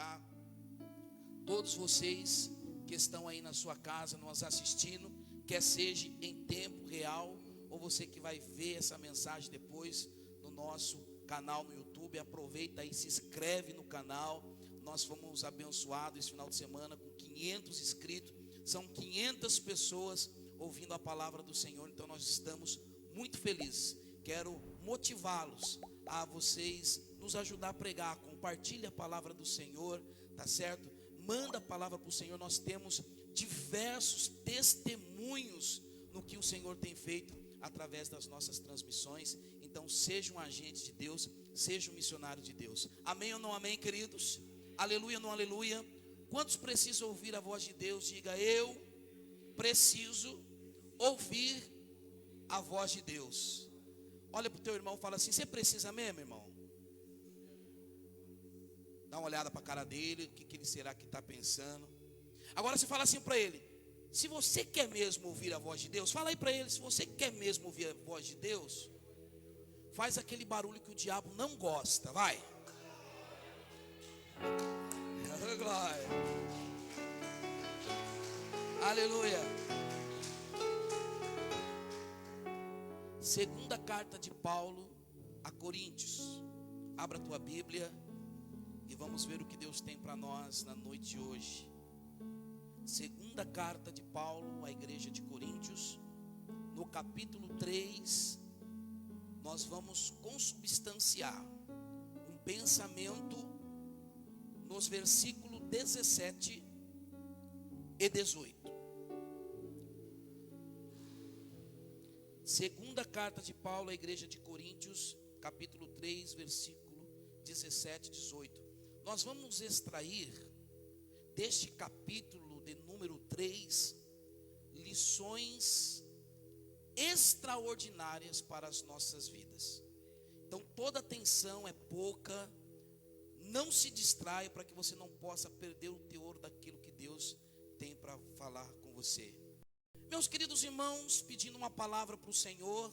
cumprimentar todos vocês que estão aí na sua casa nos assistindo, quer seja em tempo real ou você que vai ver essa mensagem depois no nosso canal no YouTube. Aproveita aí, se inscreve no canal. Nós fomos abençoados esse final de semana com 500 inscritos. São 500 pessoas ouvindo a palavra do Senhor. Então nós estamos muito felizes. Quero motivá-los a vocês nos ajudar a pregar. Compartilhe a palavra do Senhor, tá certo? Manda a palavra para o Senhor. Nós temos diversos testemunhos no que o Senhor tem feito através das nossas transmissões. Então seja um agente de Deus, seja um missionário de Deus. Amém ou não amém, queridos? Aleluia ou não aleluia? Quantos precisam ouvir a voz de Deus? Diga: eu preciso ouvir a voz de Deus. Olha para o teu irmão e fala assim: você precisa mesmo, irmão? Dá uma olhada para a cara dele, o que ele será que está pensando. Agora você fala assim para ele: se você quer mesmo ouvir a voz de Deus, fala aí para ele, se você quer mesmo ouvir a voz de Deus, faz aquele barulho que o diabo não gosta, vai. Glória. Aleluia. Segunda carta de Paulo a Coríntios. Abra a tua Bíblia e vamos ver o que Deus tem para nós na noite de hoje. Segunda carta de Paulo à igreja de Coríntios, no capítulo 3, nós vamos consubstanciar um pensamento nos versículos 17 e 18. Segunda carta de Paulo à igreja de Coríntios, capítulo 3, versículo 17 e 18. Nós vamos extrair deste capítulo de número 3 lições extraordinárias para as nossas vidas. Então toda atenção é pouca. Não se distraia para que você não possa perder o teor daquilo que Deus tem para falar com você. Meus queridos irmãos, pedindo uma palavra para o Senhor,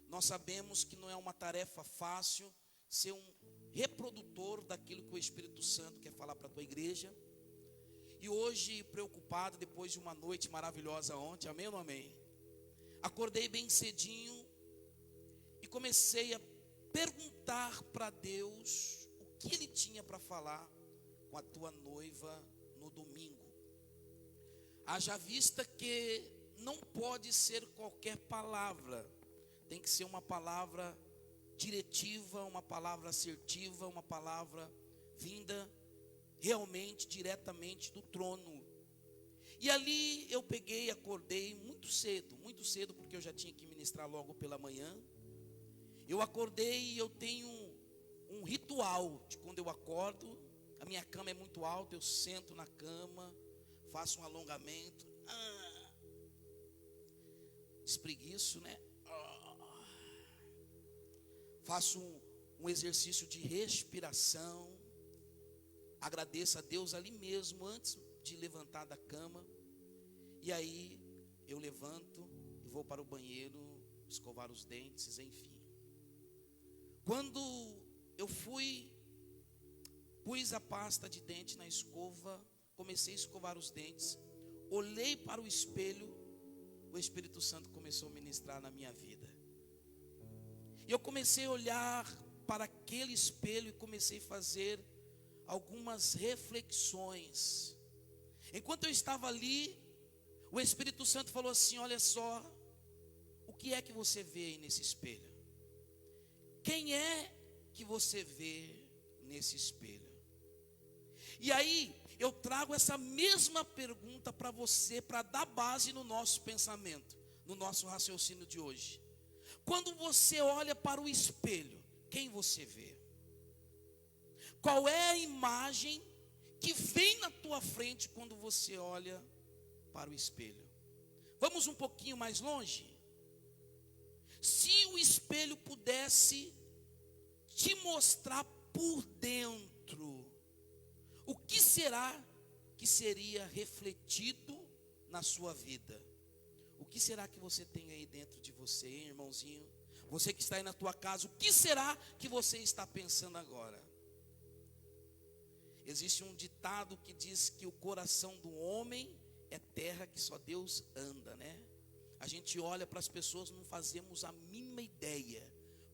nós sabemos que não é uma tarefa fácil ser um reprodutor daquilo que o Espírito Santo quer falar para a tua igreja. E hoje, preocupado, depois de uma noite maravilhosa ontem, amém ou não amém? Acordei bem cedinho e comecei a perguntar para Deus o que Ele tinha para falar com a tua noiva no domingo. Haja vista que não pode ser qualquer palavra, tem que ser uma palavra diretiva, uma palavra assertiva, uma palavra vinda realmente diretamente do trono. E ali eu peguei, acordei muito cedo, porque eu já tinha que ministrar logo pela manhã. Eu acordei e eu tenho um ritual de quando eu acordo. A minha cama é muito alta, eu sento na cama, faço um alongamento, espreguiço, né? Faço um exercício de respiração. Agradeço a Deus ali mesmo, antes de levantar da cama. E aí eu levanto e vou para o banheiro, escovar os dentes, enfim. Quando eu pus a pasta de dente na escova, comecei a escovar os dentes, olhei para o espelho, o Espírito Santo começou a ministrar na minha vida. E eu comecei a olhar para aquele espelho e comecei a fazer algumas reflexões. Enquanto eu estava ali, o Espírito Santo falou assim: olha só, o que é que você vê aí nesse espelho? Quem é que você vê nesse espelho? E aí eu trago essa mesma pergunta para você, para dar base no nosso pensamento, no nosso raciocínio de hoje. Quando você olha para o espelho, quem você vê? Qual é a imagem que vem na tua frente quando você olha para o espelho? Vamos um pouquinho mais longe. Se o espelho pudesse te mostrar por dentro, o que será que seria refletido na sua vida? O que será que você tem aí dentro de você, hein, irmãozinho? Você que está aí na tua casa, o que será que você está pensando agora? Existe um ditado que diz que o coração do homem é terra que só Deus anda, né? A gente olha para as pessoas, não fazemos a mínima ideia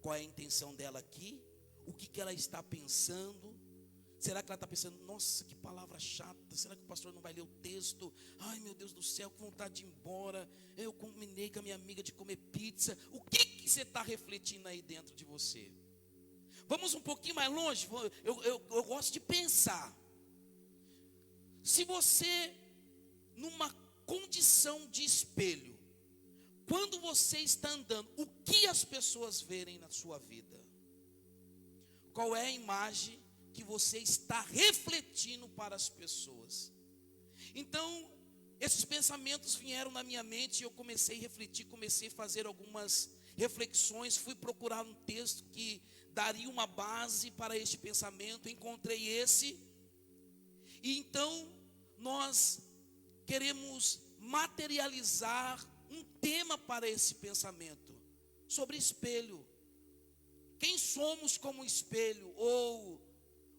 qual é a intenção dela aqui, o que ela está pensando. Será que ela está pensando, nossa, que palavra chata, será que o pastor não vai ler o texto? Ai, meu Deus do céu, que vontade de ir embora. Eu combinei com a minha amiga de comer pizza. O que você está refletindo aí dentro de você? Vamos um pouquinho mais longe. Eu gosto de pensar. Se você, numa condição de espelho, quando você está andando, o que as pessoas verem na sua vida? Qual é a imagem que você está refletindo para as pessoas? Então, esses pensamentos vieram na minha mente e eu comecei a refletir, comecei a fazer algumas reflexões, fui procurar um texto que daria uma base para este pensamento, encontrei esse, e então nós queremos materializar um tema para esse pensamento, sobre espelho. Quem somos como espelho? Ou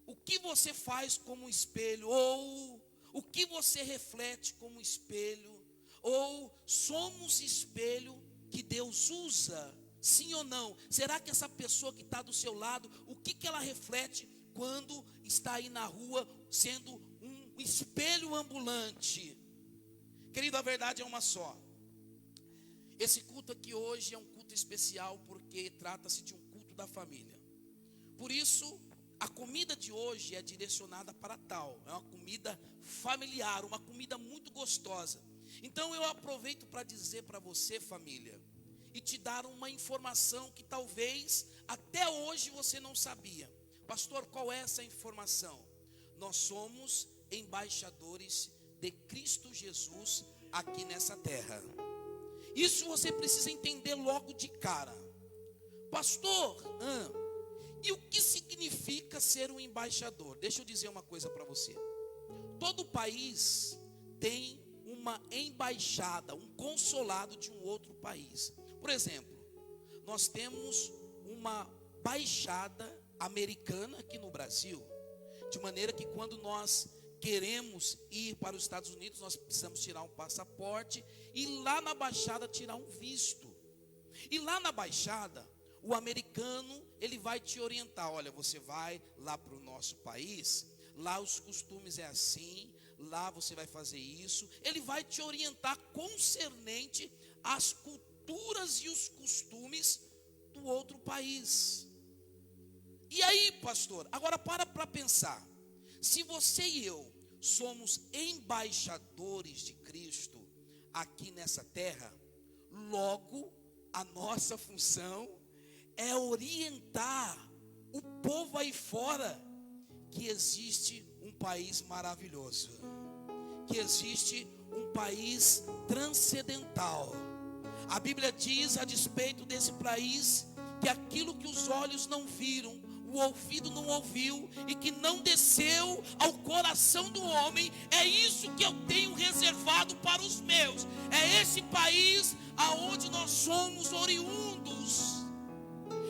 o que você faz como espelho? Ou o que você reflete como espelho? Ou somos espelho que Deus usa? Sim ou não? Será que essa pessoa que está do seu lado, o que ela reflete quando está aí na rua, sendo um espelho ambulante? Querido, a verdade é uma só. Esse culto aqui hoje é um culto especial, porque trata-se de um culto da família. Por isso, a comida de hoje é direcionada para tal. É uma comida familiar, uma comida muito gostosa. Então eu aproveito para dizer para você, família, e te dar uma informação que talvez até hoje você não sabia. Pastor, qual é essa informação? Nós somos embaixadores de Cristo Jesus aqui nessa terra. Isso você precisa entender logo de cara. Pastor, e o que significa ser um embaixador? Deixa eu dizer uma coisa para você. Todo país tem uma embaixada, um consulado de um outro país. Por exemplo, nós temos uma baixada americana aqui no Brasil, de maneira que quando nós queremos ir para os Estados Unidos, nós precisamos tirar um passaporte e lá na baixada tirar um visto. E lá na baixada, o americano, ele vai te orientar. Olha, você vai lá para o nosso país, lá os costumes é assim, lá você vai fazer isso. Ele vai te orientar concernente às culturas e os costumes do outro país. E aí, pastor, agora para pensar. Se você e eu somos embaixadores de Cristo aqui nessa terra, logo a nossa função é orientar o povo aí fora que existe um país maravilhoso, que existe um país transcendental. A Bíblia diz a despeito desse país que aquilo que os olhos não viram, o ouvido não ouviu e que não desceu ao coração do homem, é isso que eu tenho reservado para os meus. É esse país aonde nós somos oriundos,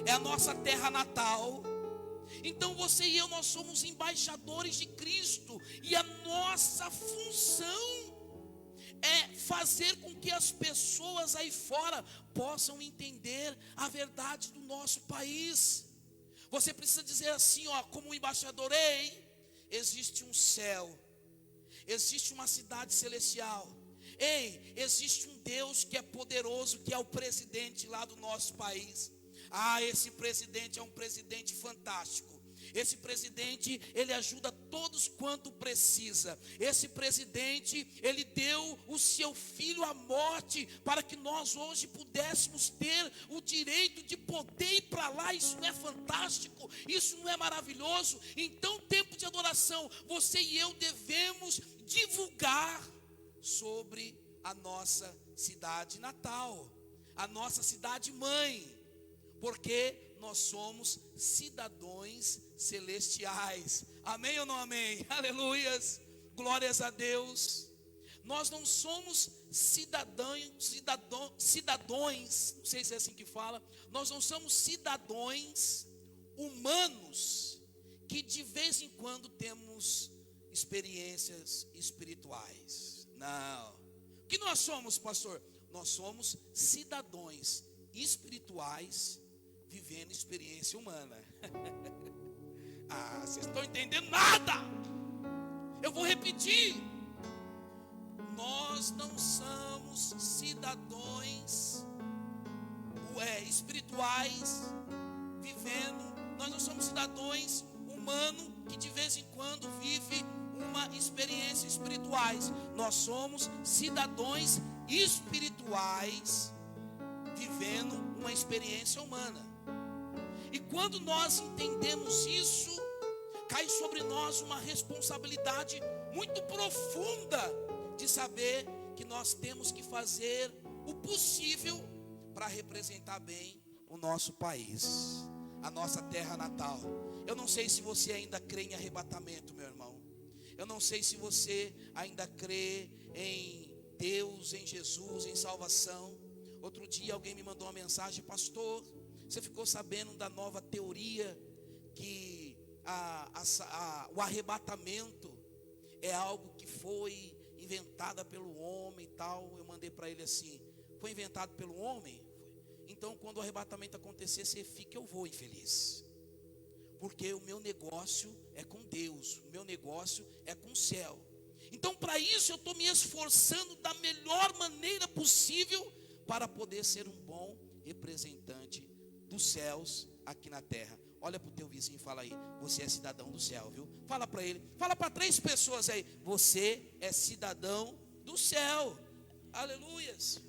é a nossa terra natal. Então você e eu, nós somos embaixadores de Cristo, e a nossa função é fazer com que as pessoas aí fora possam entender a verdade do nosso país. Você precisa dizer assim, como um embaixador: ei, existe um céu, existe uma cidade celestial, ei, existe um Deus que é poderoso, que é o presidente lá do nosso país. Esse presidente é um presidente fantástico. Esse presidente, ele ajuda todos quanto precisa. Esse presidente, ele deu o seu filho à morte para que nós hoje pudéssemos ter o direito de poder ir para lá. Isso não é fantástico? Isso não é maravilhoso? Então, tempo de adoração, você e eu devemos divulgar sobre a nossa cidade natal, a nossa cidade mãe, porque nós somos cidadãos celestiais. Amém ou não amém? Aleluias, glórias a Deus. Nós não somos cidadãos, não sei se é assim que fala. Nós não somos cidadãos humanos que de vez em quando temos experiências espirituais. Não. O que nós somos, pastor? Nós somos cidadãos espirituais vivendo experiência humana. Vocês estão entendendo nada? Eu vou repetir. Nós não somos cidadãos espirituais vivendo. Nós não somos cidadãos humanos que de vez em quando vive uma experiência espirituais. Nós somos cidadãos espirituais vivendo uma experiência humana. E quando nós entendemos isso, cai sobre nós uma responsabilidade muito profunda de saber que nós temos que fazer o possível para representar bem o nosso país, a nossa terra natal. Eu não sei se você ainda crê em arrebatamento, meu irmão. Eu não sei se você ainda crê em Deus, em Jesus, em salvação. Outro dia alguém me mandou uma mensagem: pastor, você ficou sabendo da nova teoria que o arrebatamento é algo que foi inventada pelo homem e tal? Eu mandei para ele assim: foi inventado pelo homem? Então quando o arrebatamento acontecer, você fica, eu vou infeliz, porque o meu negócio é com Deus, o meu negócio é com o céu. Então para isso eu estou me esforçando da melhor maneira possível para poder ser um bom representante dos céus aqui na terra. Olha para o teu vizinho e fala aí: você é cidadão do céu, viu? Fala para ele, fala para 3 pessoas aí: você é cidadão do céu. Aleluias.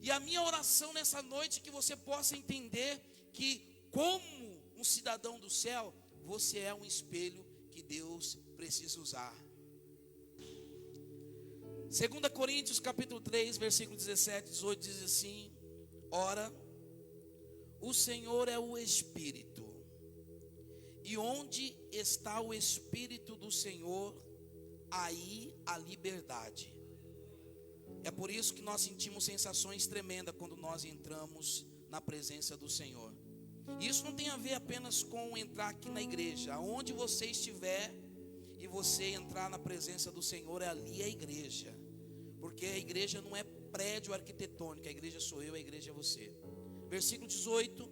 E a minha oração nessa noite é que você possa entender que, como um cidadão do céu, você é um espelho que Deus precisa usar. 2 Coríntios capítulo 3, versículo 17, 18 diz assim: ora, o Senhor é o Espírito, e onde está o Espírito do Senhor, aí a liberdade. É por isso que nós sentimos sensações tremendas quando nós entramos na presença do Senhor. E isso não tem a ver apenas com entrar aqui na igreja. Aonde você estiver e você entrar na presença do Senhor, ali é a igreja. Porque a igreja não é prédio arquitetônico, a igreja sou eu, a igreja é você. Versículo 18: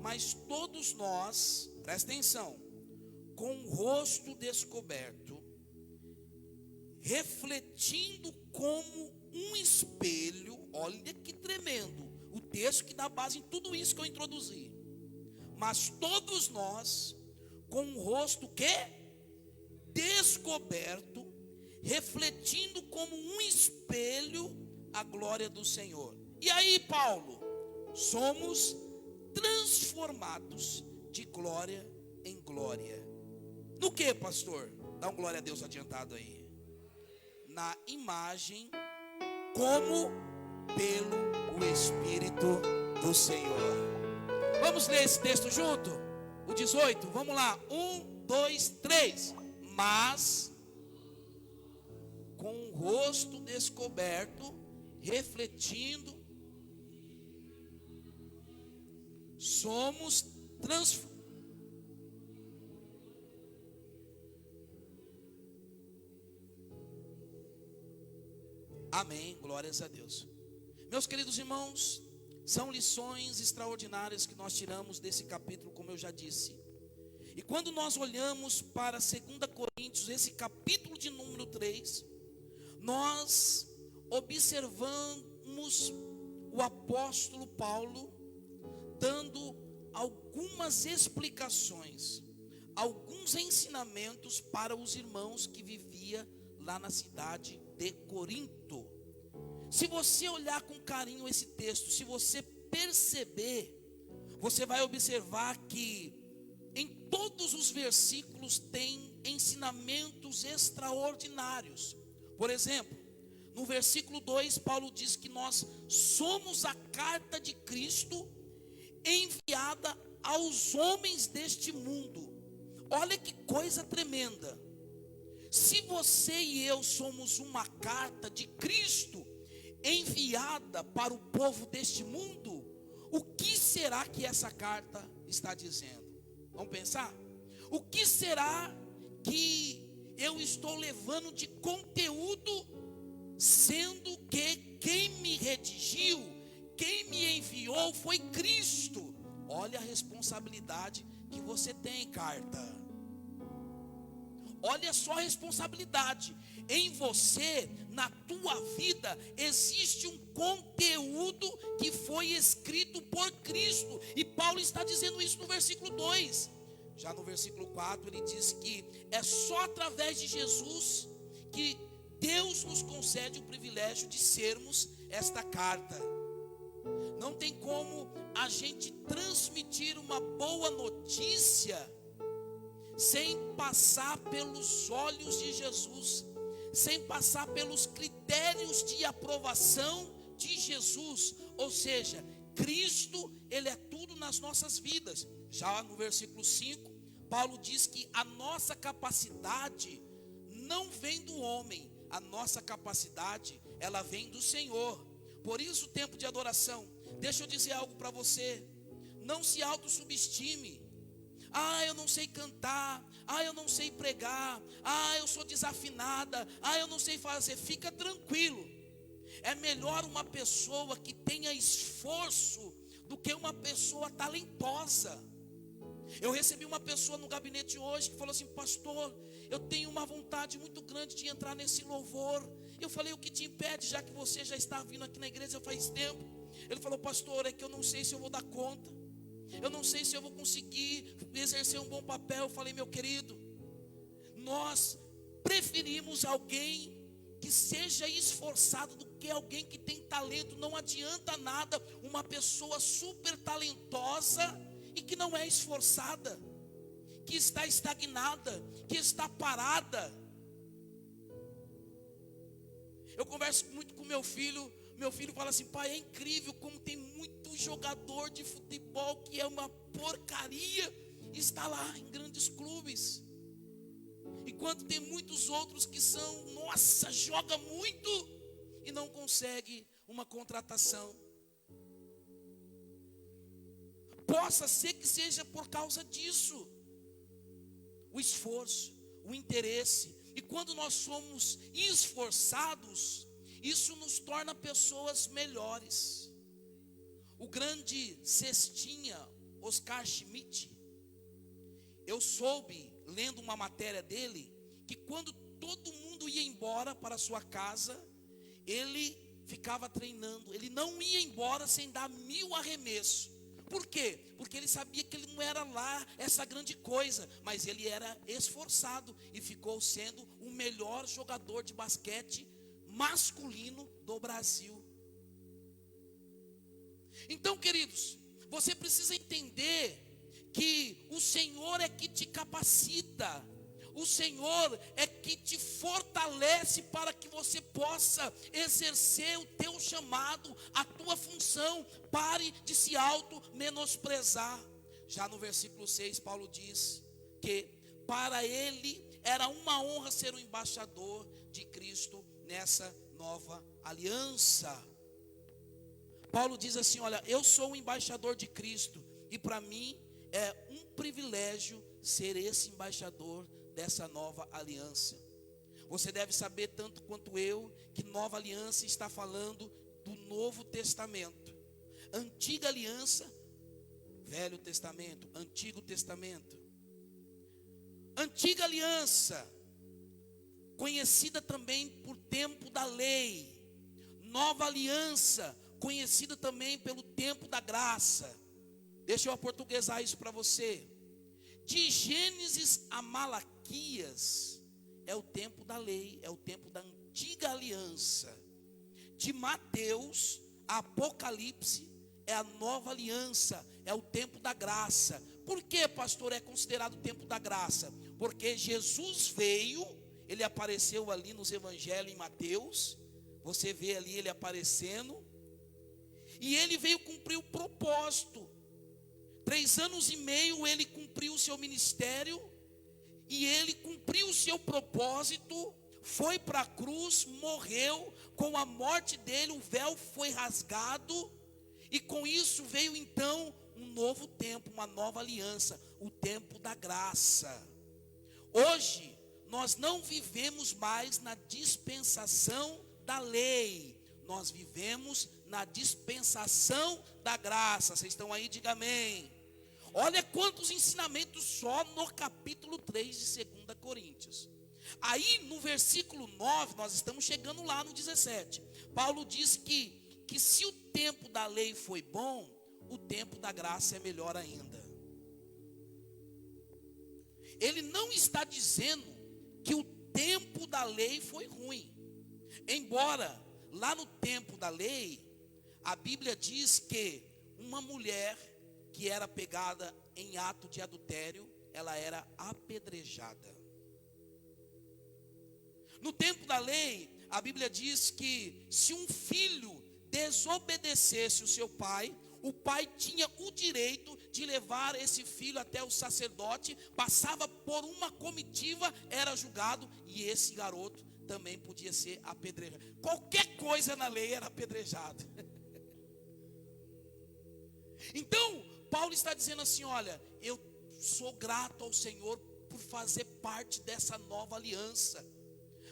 mas todos nós, presta atenção, com o rosto descoberto, refletindo como um espelho, olha que tremendo, o texto que dá base em tudo isso que eu introduzi. Mas todos nós, com o rosto que? Descoberto, refletindo como um espelho a glória do Senhor. E aí, Paulo, somos transformados de glória em glória. No que, pastor? Dá um glória a Deus adiantado aí. Na imagem, como pelo Espírito do Senhor. Vamos ler esse texto junto? O 18, vamos lá. 1, 2, 3. Mas com o rosto descoberto, refletindo, somos transformados. Amém, glórias a Deus. Meus queridos irmãos, são lições extraordinárias que nós tiramos desse capítulo, como eu já disse. E quando nós olhamos para 2 Coríntios, esse capítulo de número 3, nós observamos o apóstolo Paulo dando algumas explicações, alguns ensinamentos para os irmãos que viviam lá na cidade de Corinto. Se você olhar com carinho esse texto, se você perceber, você vai observar que em todos os versículos tem ensinamentos extraordinários. Por exemplo, no versículo 2, Paulo diz que nós somos a carta de Cristo enviada aos homens deste mundo. Olha que coisa tremenda. Se você e eu somos uma carta de Cristo enviada para o povo deste mundo, o que será que essa carta está dizendo? Vamos pensar? O que será que eu estou levando de conteúdo, sendo que quem me redigiu, quem me enviou foi Cristo. Olha a responsabilidade que você tem, carta. Olha só a responsabilidade. Em você, na tua vida, existe um conteúdo que foi escrito por Cristo. E Paulo está dizendo isso no versículo 2. Já no versículo 4 ele diz que é só através de Jesus que Deus nos concede o privilégio de sermos esta carta. Não tem como a gente transmitir uma boa notícia sem passar pelos olhos de Jesus, sem passar pelos critérios de aprovação de Jesus. Ou seja, Cristo, Ele é tudo nas nossas vidas. Já no versículo 5, Paulo diz que a nossa capacidade não vem do homem, a nossa capacidade, ela vem do Senhor. Por isso o tempo de adoração, deixa eu dizer algo para você, não se autossubestime. Eu não sei cantar, eu não sei pregar, eu sou desafinada, eu não sei fazer. Fica tranquilo, é melhor uma pessoa que tenha esforço do que uma pessoa talentosa. Eu recebi uma pessoa no gabinete hoje que falou assim: pastor, eu tenho uma vontade muito grande de entrar nesse louvor. Eu falei: o que te impede, já que você já está vindo aqui na igreja faz tempo? Ele falou: pastor, é que eu não sei se eu vou dar conta, eu não sei se eu vou conseguir exercer um bom papel. Eu falei: meu querido, nós preferimos alguém que seja esforçado do que alguém que tem talento. Não adianta nada uma pessoa super talentosa e que não é esforçada, que está estagnada, que está parada. Eu converso muito com meu filho fala assim: pai, é incrível como tem muito jogador de futebol que é uma porcaria, está lá em grandes clubes, enquanto tem muitos outros que são, nossa, joga muito e não consegue uma contratação. Possa ser que seja por causa disso, o esforço, o interesse. E quando nós somos esforçados, isso nos torna pessoas melhores. O grande cestinha Oscar Schmidt, eu soube, lendo uma matéria dele, que quando todo mundo ia embora para a sua casa, ele ficava treinando. Ele não ia embora sem dar 1000 arremessos. Por quê? Porque ele sabia que ele não era lá essa grande coisa, mas ele era esforçado e ficou sendo o melhor jogador de basquete masculino do Brasil. Então, queridos, você precisa entender que o Senhor é que te capacita, o Senhor é que te fortalece para que você possa exercer o teu chamado, a tua função. Pare de se auto-menosprezar. Já no versículo 6, Paulo diz que para ele era uma honra ser o embaixador de Cristo nessa nova aliança. Paulo diz assim: olha, eu sou um embaixador de Cristo, e para mim é um privilégio ser esse embaixador dessa nova aliança. Você deve saber tanto quanto eu que nova aliança está falando do Novo Testamento. Antiga aliança, Velho Testamento, Antigo Testamento. Antiga aliança, conhecida também por tempo da lei. Nova aliança, conhecida também pelo tempo da graça. Deixa eu aportuguesar isso para você. De Gênesis a Malaquias é o tempo da lei, é o tempo da antiga aliança. De Mateus a Apocalipse é a nova aliança, é o tempo da graça. Por que, pastor, é considerado o tempo da graça? Porque Jesus veio, ele apareceu ali nos evangelhos em Mateus, você vê ali ele aparecendo, e ele veio cumprir o propósito. 3 anos e meio ele cumpriu o seu ministério, e ele cumpriu o seu propósito, foi para a cruz, morreu. Com a morte dele o véu foi rasgado, e com isso veio então um novo tempo, uma nova aliança, o tempo da graça. Hoje nós não vivemos mais na dispensação da lei, nós vivemos na dispensação da graça. Vocês estão aí? Diga amém. Olha quantos ensinamentos só no capítulo 3 de 2 Coríntios. Aí no versículo 9, nós estamos chegando lá no 17. Paulo diz que se o tempo da lei foi bom, o tempo da graça é melhor ainda. Ele não está dizendo que o tempo da lei foi ruim. Embora lá no tempo da lei, a Bíblia diz que uma mulher que era pegada em ato de adultério, ela era apedrejada. No tempo da lei, a Bíblia diz que se um filho desobedecesse o seu pai, o pai tinha o direito de levar esse filho até o sacerdote, passava por uma comitiva, era julgado, e esse garoto também podia ser apedrejado. Qualquer coisa na lei era apedrejado. Então, Paulo está dizendo assim: olha, eu sou grato ao Senhor por fazer parte dessa nova aliança.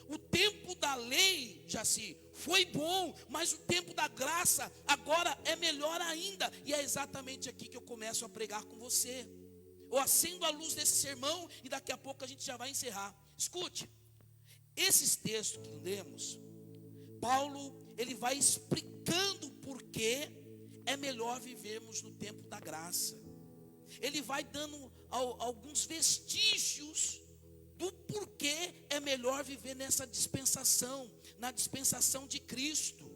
O tempo da lei, Jaci, foi bom, mas o tempo da graça agora é melhor ainda. E é exatamente aqui que eu começo a pregar com você. Eu acendo a luz desse sermão e daqui a pouco a gente já vai encerrar. Escute, esses textos que lemos, Paulo, ele vai explicando por que é melhor vivermos no tempo da graça. Ele vai dando alguns vestígios do porquê é melhor viver nessa dispensação, na dispensação de Cristo.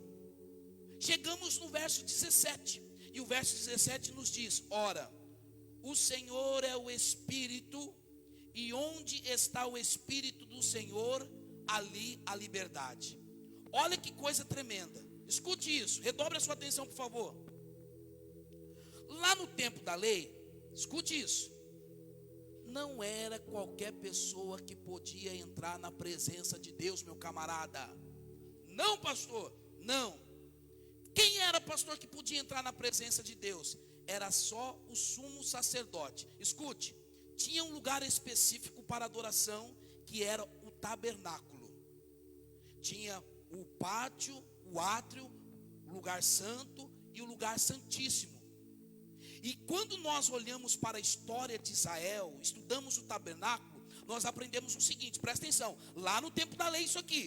Chegamos no verso 17, e o verso 17 nos diz: ora, o Senhor é o Espírito, e onde está o Espírito do Senhor, ali a liberdade. Olha que coisa tremenda, escute isso, redobre a sua atenção, por favor. Lá no tempo da lei, escute isso, não era qualquer pessoa que podia entrar na presença de Deus, meu camarada. Não, pastor, não. Quem era pastor que podia entrar na presença de Deus? Era só o sumo sacerdote. Escute, tinha um lugar específico para adoração, que era o tabernáculo. Tinha o pátio, o átrio, o lugar santo e o lugar santíssimo. E quando nós olhamos para a história de Israel, estudamos o tabernáculo, nós aprendemos o seguinte, presta atenção, lá no tempo da lei isso aqui,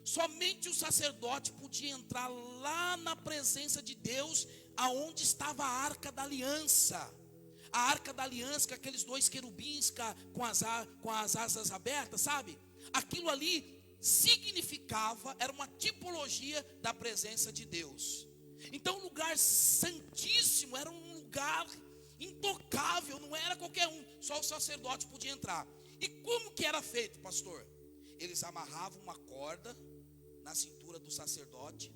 somente o sacerdote podia entrar lá na presença de Deus, aonde estava a arca da aliança. A arca da aliança, com aqueles dois querubins com as asas abertas, sabe? Aquilo ali significava, era uma tipologia da presença de Deus. Então o lugar santíssimo era um lugar intocável, não era qualquer um, só o sacerdote podia entrar. E como que era feito, pastor? Eles amarravam uma corda na cintura do sacerdote.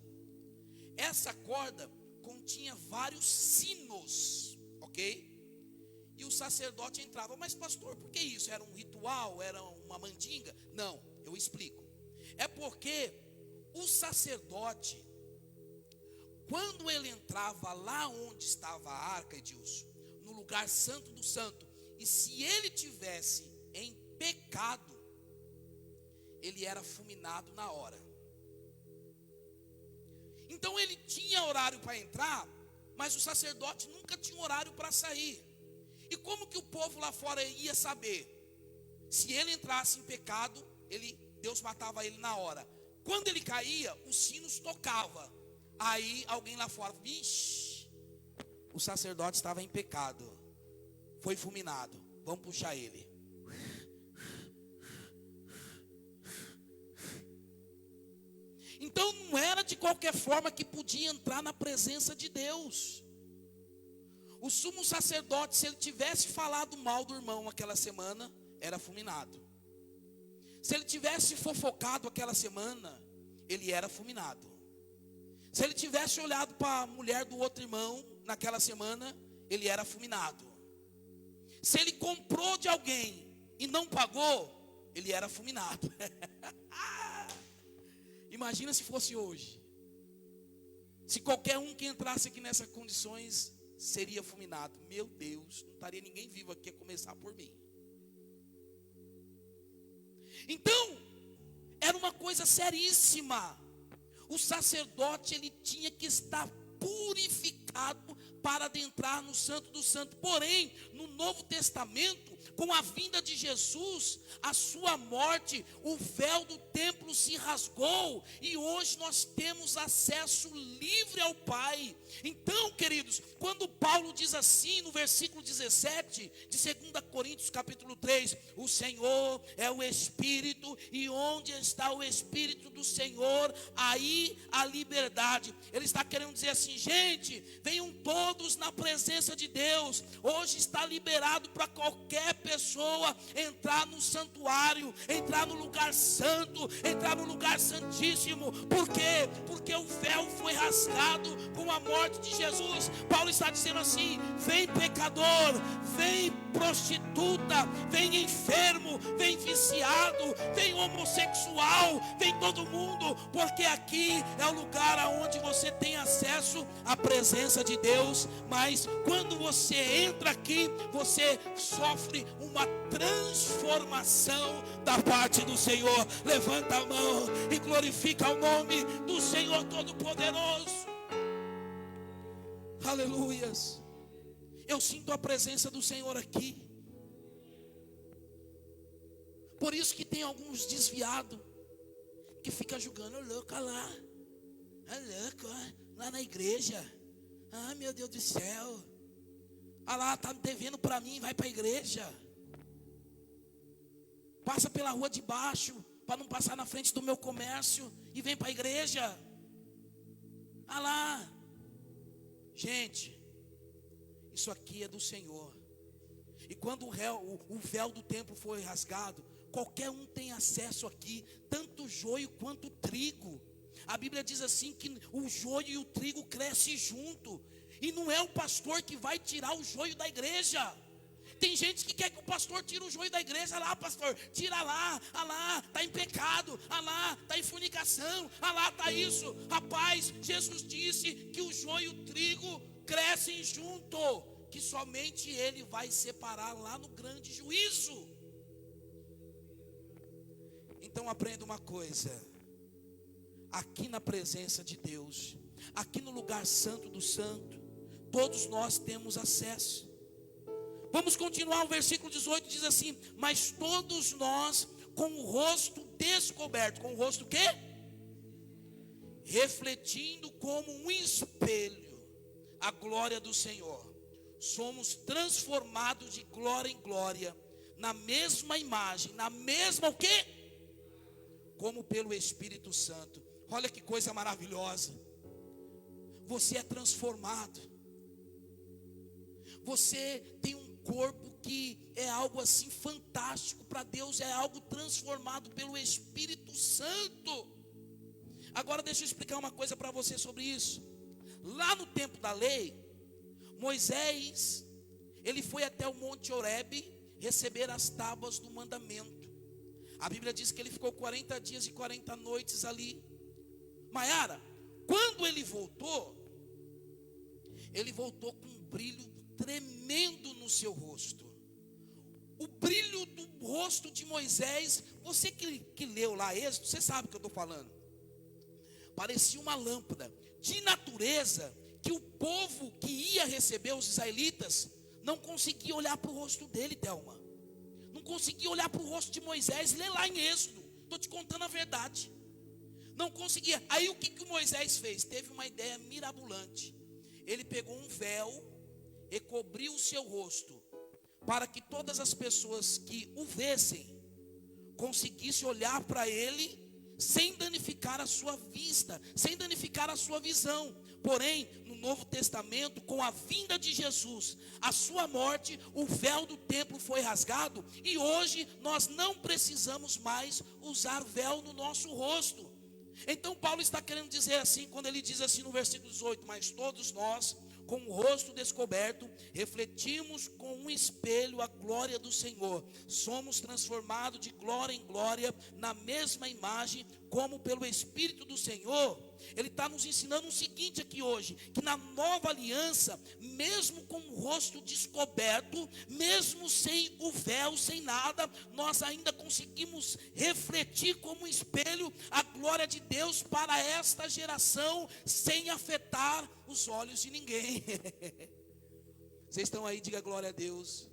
Essa corda continha vários sinos, ok? E o sacerdote entrava. Mas pastor, por que isso? Era um ritual? Era uma mandinga? Não, eu explico. É porque o sacerdote, quando ele entrava lá onde estava a arca, Edilson, no lugar santo do santo, e se ele tivesse em pecado, ele era fulminado na hora. Então ele tinha horário para entrar, mas o sacerdote nunca tinha horário para sair. E como que o povo lá fora ia saber? Se ele entrasse em pecado, Deus matava ele na hora. Quando ele caía, os sinos tocavam. Aí alguém lá fora, vixe, o sacerdote estava em pecado, foi fulminado, vamos puxar ele. Então não era de qualquer forma que podia entrar na presença de Deus. O sumo sacerdote, se ele tivesse falado mal do irmão aquela semana, era fulminado. Se ele tivesse fofocado aquela semana, ele era fulminado. Se ele tivesse olhado para a mulher do outro irmão naquela semana, ele era fulminado. Se ele comprou de alguém e não pagou, ele era fulminado. Imagina se fosse hoje. Se qualquer um que entrasse aqui nessas condições seria fulminado. Meu Deus, não estaria ninguém vivo aqui a começar por mim. Então, era uma coisa seríssima. O sacerdote, ele tinha que estar purificado para adentrar no Santo do Santo. Porém, no Novo Testamento, com a vinda de Jesus, a sua morte, o véu do templo se rasgou e hoje nós temos acesso livre ao Pai. Então, queridos, quando Paulo diz assim no versículo 17 de 2 Coríntios capítulo 3, o Senhor é o Espírito, e onde está o Espírito do Senhor, aí a liberdade. Ele está querendo dizer assim: gente, venham todos na presença de Deus. Hoje está liberado para qualquer pessoa entrar no santuário, entrar no lugar santo, entrar no lugar santíssimo. Por quê? Porque o véu foi rasgado com a morte de Jesus. Paulo está dizendo assim: vem pecador, vem prostituta, vem enfermo, vem viciado, vem homossexual, vem todo mundo, porque aqui é o lugar aonde você tem acesso à presença de Deus. Mas quando você entra aqui, você sofre uma transformação da parte do Senhor. Levanta a mão e glorifica o nome do Senhor Todo-Poderoso. Aleluias. Eu sinto a presença do Senhor aqui. Por isso que tem alguns desviados que fica julgando: ô louco, olha lá, é louco, lá na igreja. Ah, meu Deus do céu, olha lá, está devendo para mim, vai para a igreja. Passa pela rua de baixo para não passar na frente do meu comércio e vem para a igreja. Olha lá. Gente, isso aqui é do Senhor. E quando o véu do templo foi rasgado, qualquer um tem acesso aqui, tanto o joio quanto o trigo. A Bíblia diz assim que o joio e o trigo crescem junto. E não é o pastor que vai tirar o joio da igreja. Tem gente que quer que o pastor tire o joio da igreja. Ah lá, pastor, tira lá, ah lá, está em pecado, ah lá, está em fornicação, ah lá, está isso. Rapaz, Jesus disse que o joio e o trigo crescem junto, que somente Ele vai separar lá no grande juízo. Então aprenda uma coisa: aqui na presença de Deus, aqui no lugar santo do santo, todos nós temos acesso. Vamos continuar, o versículo 18 diz assim: mas todos nós com o rosto descoberto. Com o rosto o quê? Refletindo como um espelho a glória do Senhor, somos transformados de glória em glória, na mesma imagem, na mesma o quê? Como pelo Espírito Santo. Olha que coisa maravilhosa. Você é transformado. Você tem um corpo que é algo assim fantástico para Deus, é algo transformado pelo Espírito Santo. Agora deixa eu explicar uma coisa para você sobre isso. Lá no tempo da lei, Moisés, ele foi até o Monte Horebe receber as tábuas do mandamento. A Bíblia diz que ele ficou 40 dias e 40 noites ali. Maiara, quando ele voltou com um brilho tremendo no seu rosto. O brilho do rosto de Moisés, você que leu lá Êxodo, você sabe o que eu estou falando. Parecia uma lâmpada de natureza, que o povo que ia receber os israelitas não conseguia olhar para o rosto dele, Thelma. Não conseguia olhar para o rosto de Moisés. Lê lá em Êxodo, estou te contando a verdade. Não conseguia. Aí o que Moisés fez? Teve uma ideia mirabolante. Ele pegou um véu e cobriu o seu rosto, para que todas as pessoas que o vissem conseguissem olhar para ele sem danificar a sua vista, sem danificar a sua visão. Porém, no Novo Testamento, com a vinda de Jesus, a sua morte, o véu do templo foi rasgado, e hoje nós não precisamos mais usar véu no nosso rosto. Então Paulo está querendo dizer assim, quando ele diz assim no versículo 18: mas todos nós, com o rosto descoberto, refletimos com um espelho a glória do Senhor, somos transformados de glória em glória, na mesma imagem, como pelo Espírito do Senhor, Ele está nos ensinando o seguinte aqui hoje: que na nova aliança, mesmo com o rosto descoberto, mesmo sem o véu, sem nada, nós ainda conseguimos refletir como um espelho a glória de Deus para esta geração, sem afetar os olhos de ninguém. Vocês estão aí, diga glória a Deus.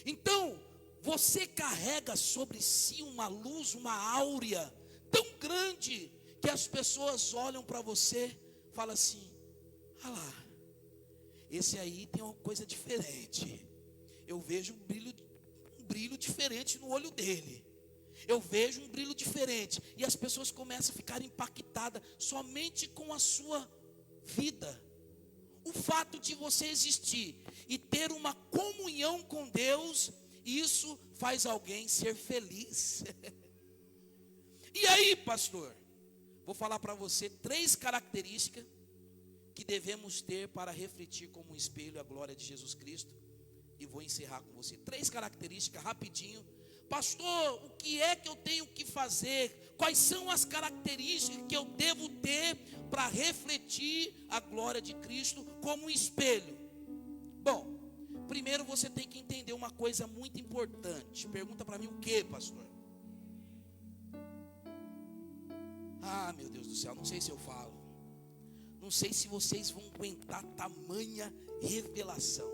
Então, você carrega sobre si uma luz, uma áurea tão grande, que as pessoas olham para você e falam assim: ah lá, esse aí tem uma coisa diferente. Eu vejo um brilho diferente no olho dele. Eu vejo um brilho diferente. E as pessoas começam a ficar impactadas somente com a sua vida. O fato de você existir e ter uma comunhão com Deus, isso faz alguém ser feliz. E aí, pastor, vou falar para você 3 características que devemos ter para refletir como um espelho a glória de Jesus Cristo. E vou encerrar com você 3 características rapidinho. Pastor, o que é que eu tenho que fazer? Quais são as características que eu devo ter para refletir a glória de Cristo como um espelho? Bom, primeiro você tem que entender uma coisa muito importante. Pergunta para mim o que, pastor? Ah, meu Deus do céu, não sei se eu falo. Não sei se vocês vão aguentar tamanha revelação.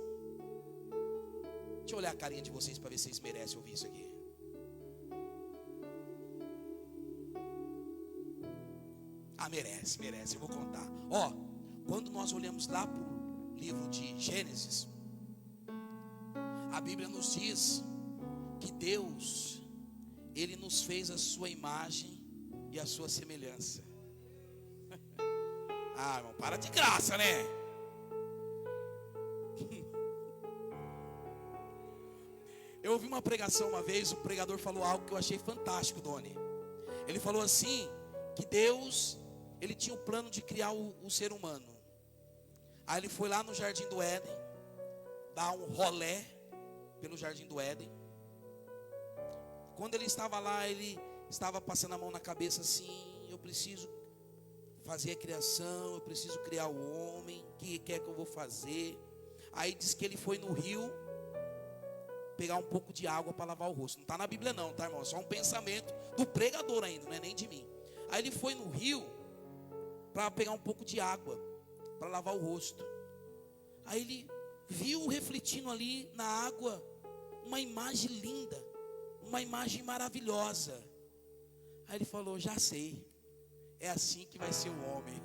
Deixa eu olhar a carinha de vocês para ver se vocês merecem ouvir isso aqui. Ah, merece, eu vou contar. Ó, quando nós olhamos lá para o livro de Gênesis, a Bíblia nos diz que Deus, Ele nos fez a sua imagem e a sua semelhança. Ah, irmão, para de graça, né? Eu ouvi uma pregação uma vez, o pregador falou algo que eu achei fantástico, Doni. Ele falou assim, que Deus, Ele tinha o plano de criar o ser humano. Aí Ele foi lá no Jardim do Éden, dar um rolé pelo Jardim do Éden. Quando Ele estava lá, Ele estava passando a mão na cabeça assim: eu preciso fazer a criação, eu preciso criar o homem, o que quer que eu vou fazer? Aí diz que Ele foi no rio pegar um pouco de água para lavar o rosto. Não está na Bíblia não, tá, irmão? É só um pensamento do pregador ainda, não é nem de mim. Aí Ele foi no rio para pegar um pouco de água para lavar o rosto. Aí Ele viu refletindo ali na água uma imagem linda, uma imagem maravilhosa. Aí Ele falou: já sei, é assim que vai ser o homem.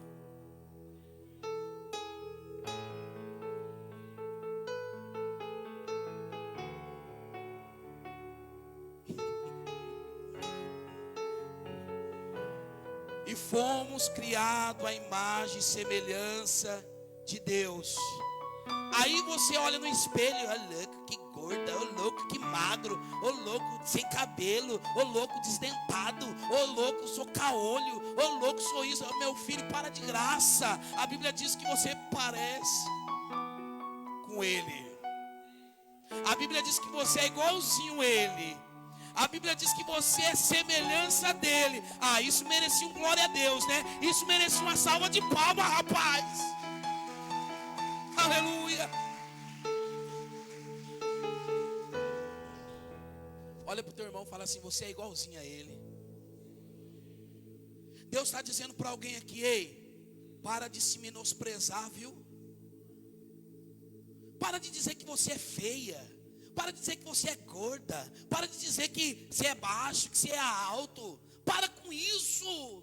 E fomos criados à imagem e semelhança de Deus. Aí você olha no espelho: ô louco, que gorda, ô louco, que magro, ô louco, sem cabelo, ô louco, desdentado, ô louco, sou caolho, ô louco, sou isso. Meu filho, para de graça. A Bíblia diz que você parece com Ele. A Bíblia diz que você é igualzinho a Ele. A Bíblia diz que você é semelhança dele. Ah, isso merecia um glória a Deus, né? Isso merecia uma salva de palmas, rapaz. Aleluia. Olha para o teu irmão e fala assim: você é igualzinho a ele. Deus está dizendo para alguém aqui: ei, para de se menosprezar, viu? Para de dizer que você é feia. Para de dizer que você é gorda. Para de dizer que você é baixo, que você é alto. Para com isso.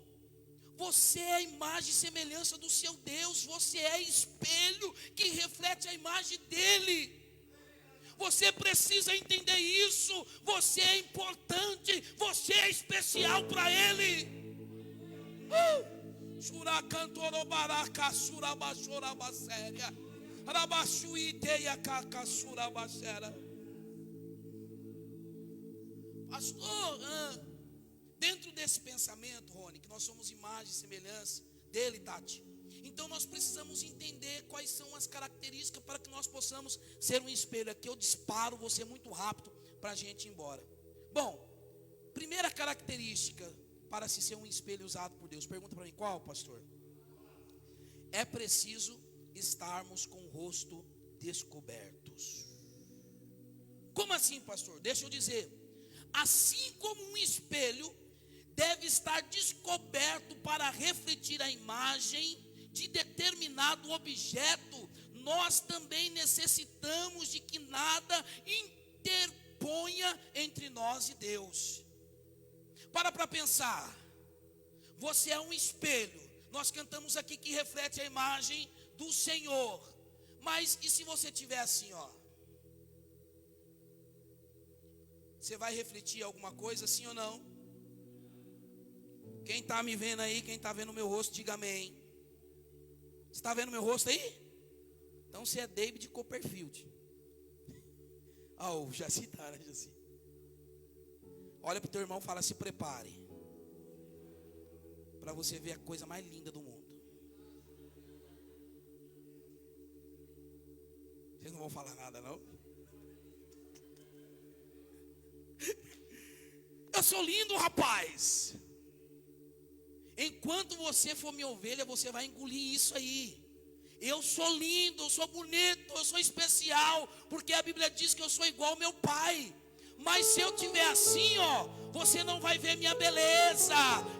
Você é a imagem e semelhança do seu Deus. Você é espelho que reflete a imagem dele. Você precisa entender isso. Você é importante. Você é especial para ele. Pastor, dentro desse pensamento, Rony, que nós somos imagem e semelhança dele, Tati, então nós precisamos entender quais são as características para que nós possamos ser um espelho. Aqui eu disparo você muito rápido para a gente ir embora. Bom, primeira característica para se ser um espelho usado por Deus. Pergunta para mim, qual, pastor? É preciso estarmos com o rosto descobertos. Como assim, pastor? Deixa eu dizer. Assim como um espelho deve estar descoberto para refletir a imagem de determinado objeto, nós também necessitamos de que nada interponha entre nós e Deus. Para pensar. Você é um espelho. Nós cantamos aqui que reflete a imagem do Senhor. Mas e se você tiver assim, ó? Você vai refletir alguma coisa, sim ou não? Quem está me vendo aí, quem está vendo o meu rosto, diga amém. Você está vendo meu rosto aí? Então você é David Copperfield. O Jaci tá, né, Jaci? Olha para o teu irmão e fala, se prepare. Para você ver a coisa mais linda do mundo. Vocês não vão falar nada, não? Eu sou lindo, rapaz. Enquanto você for minha ovelha, você vai engolir isso aí. Eu sou lindo, eu sou bonito, eu sou especial, porque a Bíblia diz que eu sou igual ao meu pai. Mas se eu tiver assim, ó, você não vai ver minha beleza,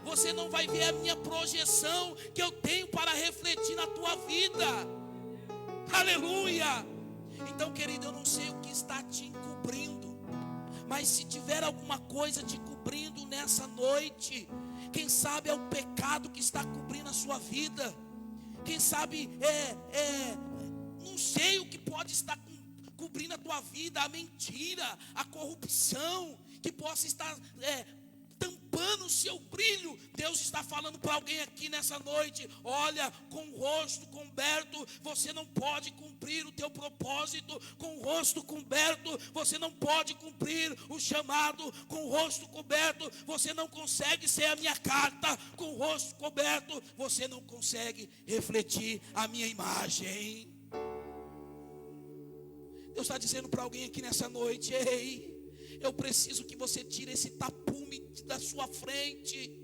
você não vai ver a minha projeção que eu tenho para refletir na tua vida. Aleluia! Então, querido, eu não sei o que está te encobrindo, mas se tiver alguma coisa te cobrindo nessa noite, quem sabe é o pecado que está cobrindo a sua vida. Quem sabe não sei o que pode estar cobrindo a tua vida, a mentira, a corrupção, que possa estar tampando o seu brilho. Deus está falando para alguém aqui nessa noite: olha, com o rosto coberto, você não pode cumprir o teu propósito. Com o rosto coberto, você não pode cumprir o chamado. Com o rosto coberto, você não consegue ser a minha carta. Com o rosto coberto, você não consegue refletir a minha imagem. Deus está dizendo para alguém aqui nessa noite: ei, eu preciso que você tire esse tapume da sua frente.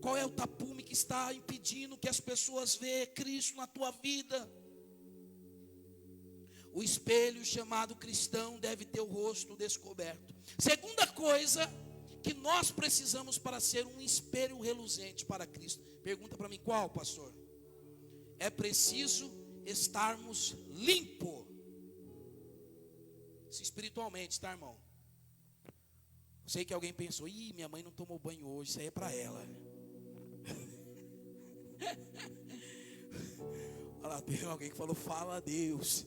Qual é o tapume que está impedindo que as pessoas vejam Cristo na tua vida? O espelho chamado cristão deve ter o rosto descoberto. Segunda coisa que nós precisamos para ser um espelho reluzente para Cristo. Pergunta para mim, qual, pastor? É preciso estarmos limpos. Espiritualmente, tá, irmão? Sei que alguém pensou: ih, minha mãe não tomou banho hoje, isso aí é para ela. Olha lá, tem alguém que falou: fala a Deus.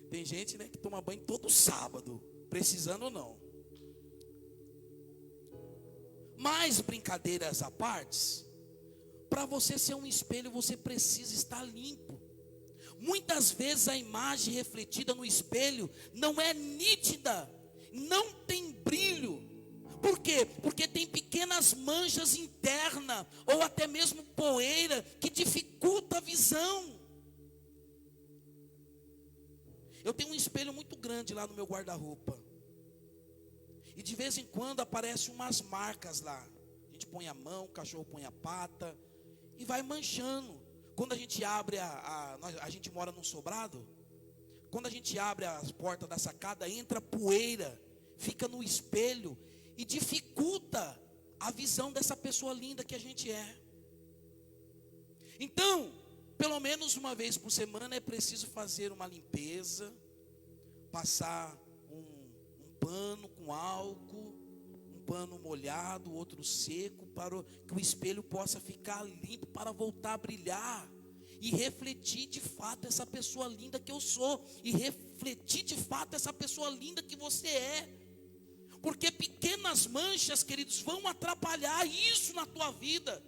Tem gente, né, que toma banho todo sábado, precisando ou não. Mas, brincadeiras à parte, para você ser um espelho, você precisa estar limpo. Muitas vezes a imagem refletida no espelho não é nítida, não tem brilho. Por quê? Porque tem pequenas manchas internas, ou até mesmo poeira, que dificulta a visão. Eu tenho um espelho muito grande lá no meu guarda-roupa, e de vez em quando aparecem umas marcas lá. A gente põe a mão, o cachorro põe a pata, e vai manchando. Quando a gente abre a gente mora num sobrado. Quando a gente abre as portas da sacada, entra poeira, fica no espelho e dificulta a visão dessa pessoa linda que a gente é. Então, pelo menos uma vez por semana é preciso fazer uma limpeza, passar um pano com álcool, um pano molhado, outro seco, para que o espelho possa ficar limpo, para voltar a brilhar e refletir de fato essa pessoa linda que eu sou, e refletir de fato essa pessoa linda que você é. Porque pequenas manchas, queridos, vão atrapalhar isso na tua vida.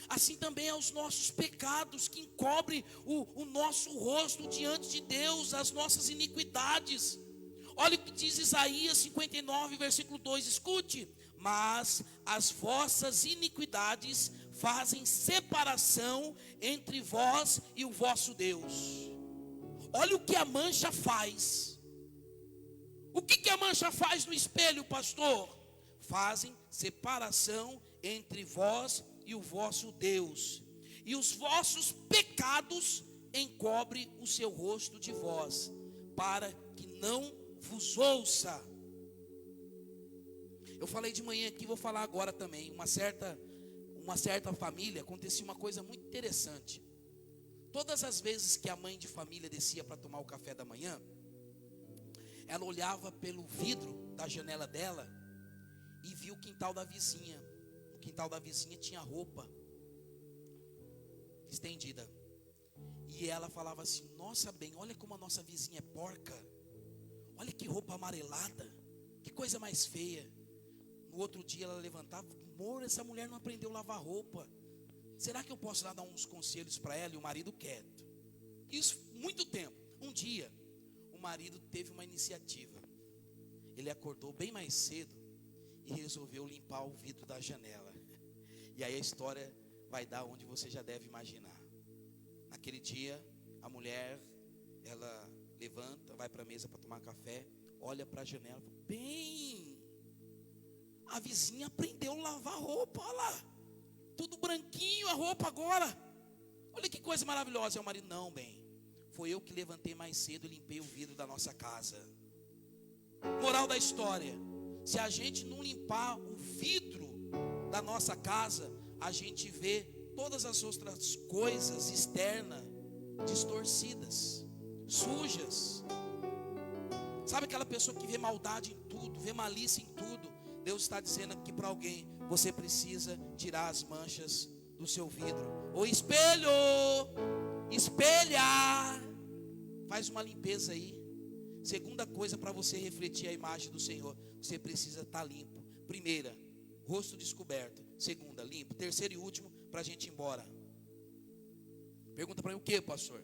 Assim também é os nossos pecados, que encobrem o nosso rosto diante de Deus, as nossas iniquidades. Olha o que diz Isaías 59, versículo 2, escute: mas as vossas iniquidades fazem separação entre vós e o vosso Deus. Olha o que a mancha faz. O que a mancha faz no espelho, pastor? Fazem separação entre vós e o vosso Deus, e os vossos pecados encobre o seu rosto de vós, para que não vos ouça. Eu falei de manhã aqui, vou falar agora também. Uma certa família, acontecia uma coisa muito interessante. Todas as vezes que a mãe de família descia para tomar o café da manhã, ela olhava pelo vidro da janela dela e via o quintal da vizinha. O quintal da vizinha tinha roupa estendida. E ela falava assim: nossa, bem, olha como a nossa vizinha é porca. Olha que roupa amarelada, que coisa mais feia. No outro dia ela levantava: amor, essa mulher não aprendeu a lavar roupa. Será que eu posso lá dar uns conselhos para ela? E o marido quieto. Isso muito tempo. Um dia o marido teve uma iniciativa. Ele acordou bem mais cedo e resolveu limpar o vidro da janela. E aí a história vai dar onde você já deve imaginar. Naquele dia a mulher, ela levanta, vai para a mesa para tomar café, olha para a janela, bem, a vizinha aprendeu a lavar roupa, olha lá, tudo branquinho a roupa agora, olha que coisa maravilhosa. É o marido: não, bem, foi eu que levantei mais cedo e limpei o vidro da nossa casa. Moral da história: se a gente não limpar o vidro da nossa casa, a gente vê todas as outras coisas externas distorcidas, sujas. Sabe aquela pessoa que vê maldade em tudo, vê malícia em tudo? Deus está dizendo aqui para alguém: você precisa tirar as manchas do seu vidro. Ô espelho, espelha, faz uma limpeza aí. Segunda coisa para você refletir a imagem do Senhor: você precisa estar limpo. Primeira, rosto descoberto. Segunda, limpo. Terceiro e último, para a gente ir embora. Pergunta para mim: o que, pastor?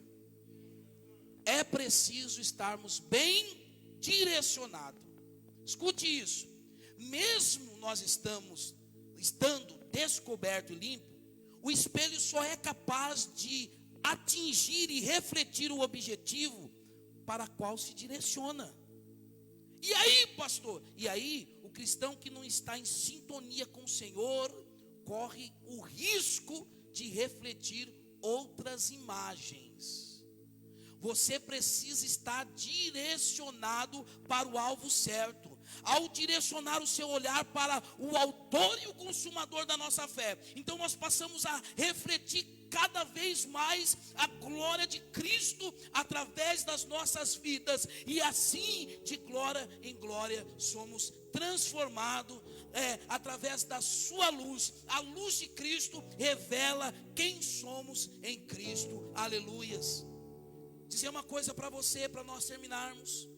É preciso estarmos bem direcionados. Escute isso. Mesmo nós estando descoberto e limpo, o espelho só é capaz de atingir e refletir o objetivo para qual se direciona. E aí, pastor? E aí, o cristão que não está em sintonia com o Senhor corre o risco de refletir outras imagens. Você precisa estar direcionado para o alvo certo. Ao direcionar o seu olhar para o autor e o consumador da nossa fé, então nós passamos a refletir cada vez mais a glória de Cristo através das nossas vidas, e assim, de glória em glória, somos transformados através da sua luz. A luz de Cristo revela quem somos em Cristo. Aleluias. Dizer uma coisa para você, para nós terminarmos: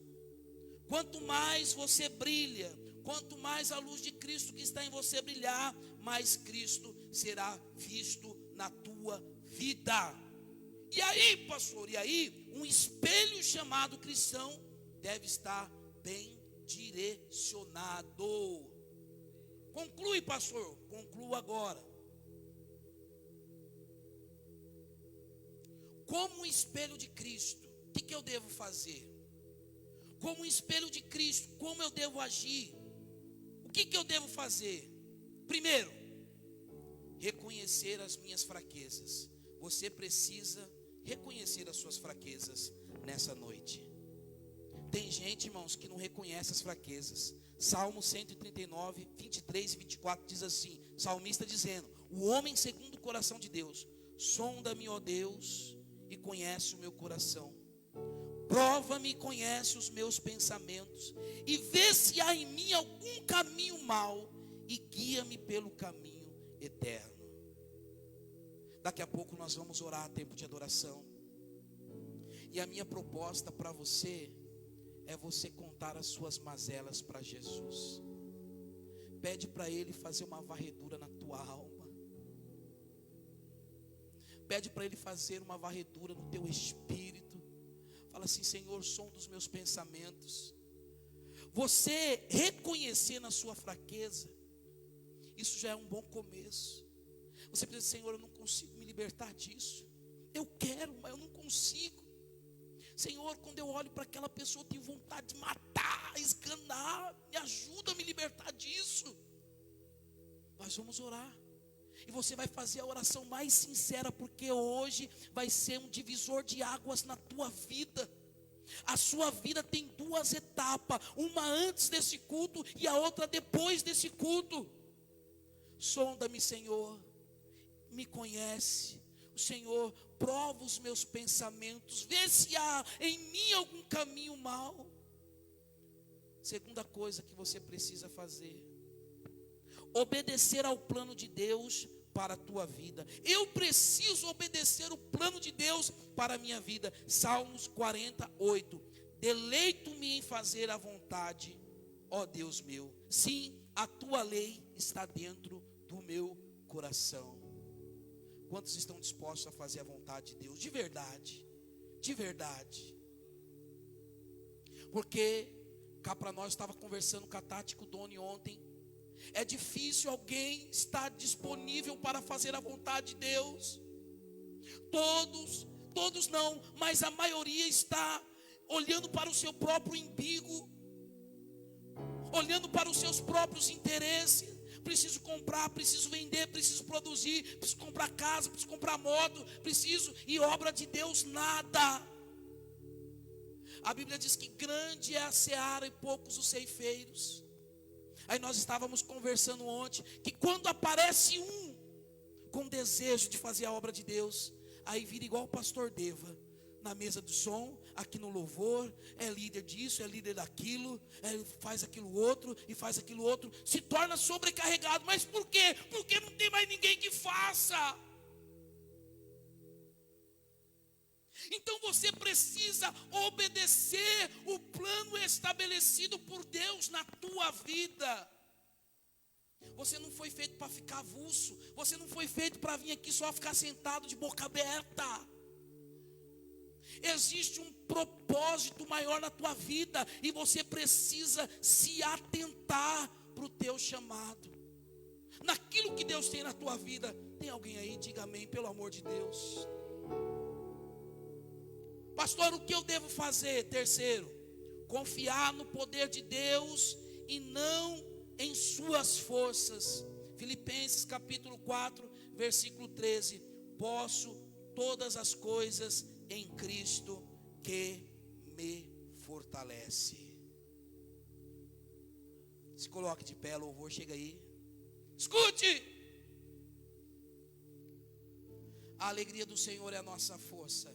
quanto mais você brilha, quanto mais a luz de Cristo que está em você brilhar, mais Cristo será visto na tua vida. E aí, pastor, e aí, um espelho chamado cristão deve estar bem direcionado. Conclui, pastor, conclua agora. Como um espelho de Cristo, o que eu devo fazer? Como um espelho de Cristo, como eu devo agir? O que eu devo fazer? Primeiro, reconhecer as minhas fraquezas. Você precisa reconhecer as suas fraquezas nessa noite. Tem gente, irmãos, que não reconhece as fraquezas. Salmo 139, 23 e 24 diz assim, salmista dizendo: o homem segundo o coração de Deus, sonda-me, ó Deus, e conhece o meu coração. Prova-me e conhece os meus pensamentos, e vê se há em mim algum caminho mau, e guia-me pelo caminho eterno. Daqui a pouco nós vamos orar, tempo de adoração. E a minha proposta para você é você contar as suas mazelas para Jesus. Pede para Ele fazer uma varredura na tua alma. Pede para Ele fazer uma varredura no teu espírito. Fala assim: Senhor, sonda os meus pensamentos. Você reconhecer na sua fraqueza, isso já é um bom começo. Você precisa dizer: Senhor, eu não consigo me libertar disso. Eu quero, mas eu não consigo. Senhor, quando eu olho para aquela pessoa, eu tenho vontade de matar, esganar, me ajuda a me libertar disso. Nós vamos orar. E você vai fazer a oração mais sincera, porque hoje vai ser um divisor de águas na tua vida. A sua vida tem duas etapas, uma antes desse culto e a outra depois desse culto. Sonda-me, Senhor, me conhece. O Senhor prova os meus pensamentos, vê se há em mim algum caminho mau. Segunda coisa que você precisa fazer: obedecer ao plano de Deus para a tua vida. Eu preciso obedecer o plano de Deus para a minha vida. Salmos 48. Deleito-me em fazer a vontade, ó Deus meu. Sim, a tua lei está dentro do meu coração. Quantos estão dispostos a fazer a vontade de Deus? De verdade. De verdade. Porque cá para nós, estava conversando com a Tati, com o Doni ontem. É difícil alguém estar disponível para fazer a vontade de Deus. Todos não, mas a maioria está olhando para o seu próprio umbigo, olhando para os seus próprios interesses. Preciso comprar, preciso vender, preciso produzir, preciso comprar casa, preciso comprar moto, preciso, e obra de Deus nada. A Bíblia diz que grande é a seara e poucos os ceifeiros. Aí nós estávamos conversando ontem, que quando aparece um com desejo de fazer a obra de Deus, aí vira igual o pastor Deva, na mesa do som, aqui no louvor, é líder disso, é líder daquilo, faz aquilo outro, e faz aquilo outro, se torna sobrecarregado. Mas por quê? Porque não tem mais ninguém que faça. Então você precisa obedecer o plano estabelecido por Deus na tua vida. Você não foi feito para ficar avulso. Você não foi feito para vir aqui só ficar sentado de boca aberta. Existe um propósito maior na tua vida, e você precisa se atentar para o teu chamado, naquilo que Deus tem na tua vida. Tem alguém aí? Diga amém, pelo amor de Deus. Pastor, o que eu devo fazer? Terceiro, confiar no poder de Deus e não em suas forças. Filipenses capítulo 4, versículo 13. Posso todas as coisas em Cristo que me fortalece. Se coloque de pé, louvor, chega aí. Escute! A alegria do Senhor é a nossa força.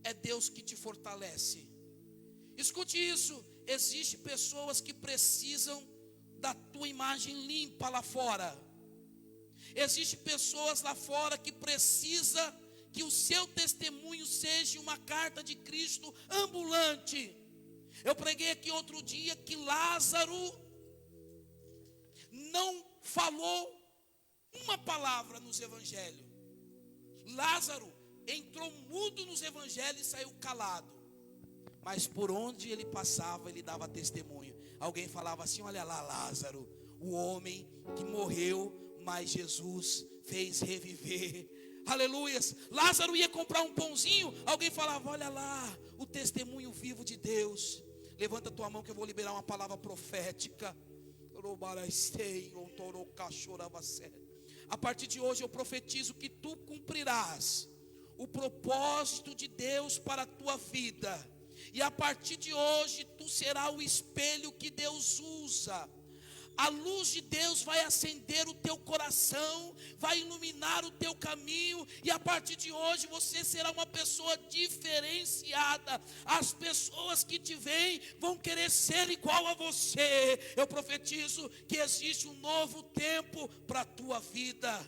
É Deus que te fortalece. Escute isso. Existem pessoas que precisam da tua imagem limpa lá fora. Existem pessoas lá fora que precisam que o seu testemunho seja uma carta de Cristo ambulante. Eu preguei aqui outro dia que Lázaro não falou uma palavra nos evangelhos. Lázaro entrou mudo nos evangelhos e saiu calado. Mas por onde ele passava, ele dava testemunho. Alguém falava assim: olha lá Lázaro, o homem que morreu, mas Jesus fez reviver. Aleluias. Lázaro ia comprar um pãozinho, alguém falava: olha lá, o testemunho vivo de Deus. Levanta tua mão que eu vou liberar uma palavra profética. A partir de hoje eu profetizo que tu cumprirás o propósito de Deus para a tua vida. E a partir de hoje tu serás o espelho que Deus usa. A luz de Deus vai acender o teu coração, vai iluminar o teu caminho, e a partir de hoje você será uma pessoa diferenciada. As pessoas que te veem vão querer ser igual a você. Eu profetizo que existe um novo tempo para a tua vida.